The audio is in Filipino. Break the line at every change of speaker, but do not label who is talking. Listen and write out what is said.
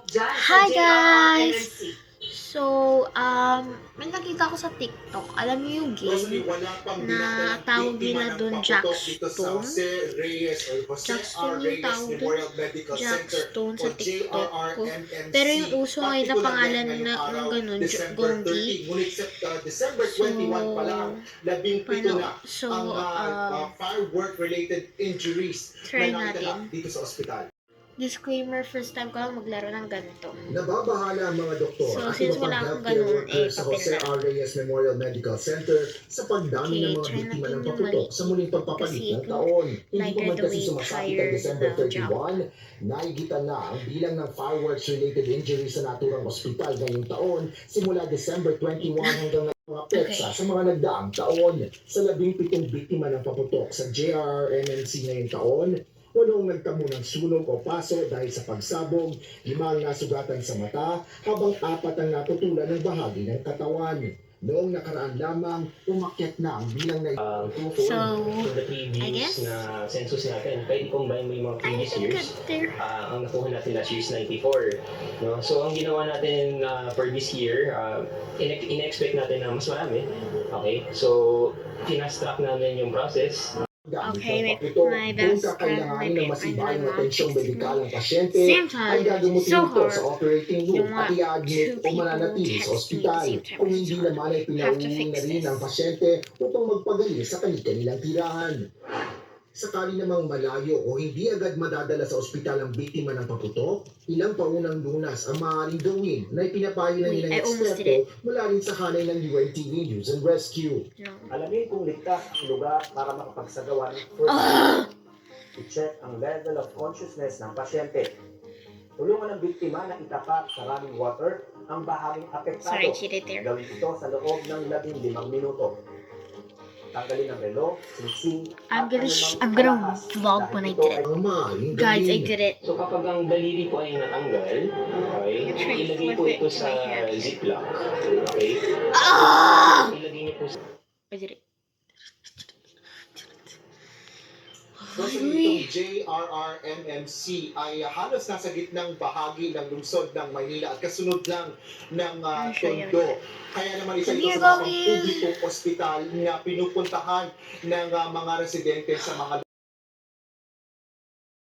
dyan sa
Hi
JRR
guys!
MNC.
So, may nakita ko sa TikTok. Alam niyo yung game na tawag nila doon Jackstone? Jackstone yung tawag doon. Jackstone sa TikTok ko. Pero yung uso ngayon na pangalan ng ganun, Gongi. So, paano? So, try natin.
Dito sa ospital.
Disclaimer, first time ko lang maglaro ng ganito.
Nababahala ang mga doktor
So,
at
since
iba pang
wala akong
healthcare
ganun,
workers sa
papel
Jose
na.
R. Reyes Memorial Medical Center sa pagdami ng mga
try
biktima
natin
ng
yung
paputok sa muling
kasi
pagpapalit ng taon. Hindi pa
lighter
man
the
kasi
way
sumasapit ang
prior
December
the jump.
31, naigitan na ang bilang ng fireworks-related injuries sa naturang ospital ngayong taon simula December 21 hanggang mga petsa sa mga nagdaang taon. Sa 17 biktima ng paputok sa JRMNC ngayong taon, 8 nagtamo ng sunog o paso dahil sa pagsabog, 5 ang nasugatan sa mata, habang 4 ang naputulan ng bahagi ng katawan. Noong nakaraan lamang, umakyat na ang bilang na
So,
the
I guess,
previous na census natin, kahit i-combine mo yung mga previous years, ang nakuha natin last year is 94. No? So, ang ginawa natin for this year, in-expect natin na mas marami. Okay? So, fast-track namin yung process.
Okay, my best friend, my
masibayang atensyong medikal ang pasyente
same
ay
time,
gagamitin
so
ito
hard.
sa operating room
You
at
want
i-admit
two
o
people
mananatili sa
texting
ospital.
at the same time.
Kung hindi naman ay
Have to
pinauwi
fix
na rin
this.
ang pasyente upang magpagaling sa kanilang tirahan. Sakali namang malayo o hindi agad madadala sa ospital ang biktima ng paputok, ilang paunang lunas ang maaaring gawin na ipinapayo ng
Wait,
ilang
I almost did
eksperto mula rin sa hanay ng UNTV News and Rescue.
No.
Alamin kung ligtas ang lugar para makapagsagawa ng i-check ang level of consciousness ng pasyente. Tulungan ang biktima na itapat sa running water ang bahaging apektado.
Sorry, I cheated there.
Gawin ito sa loob ng 15 minuto. Tanggalin ang relo, singsing,
I'm gonna
anumang
vlog
alahas
when I
dahil ito
did it.
Ang maaaring
Guys, I
gawin.
did it.
So, kapag ang daliri po ay natanggal, okay,
trying to
ilagay po
flip it
ito
to
sa
my hair.
ziplock. Okay? Ilagay niyo po sa
I did it.
Kasi itong JRRMMC ay halos nasa gitnang bahagi ng lungsod ng Maynila at kasunod lang ng Tondo. Kaya naman isa ito sa mga publikong ospital na pinupuntahan ng mga residente sa mga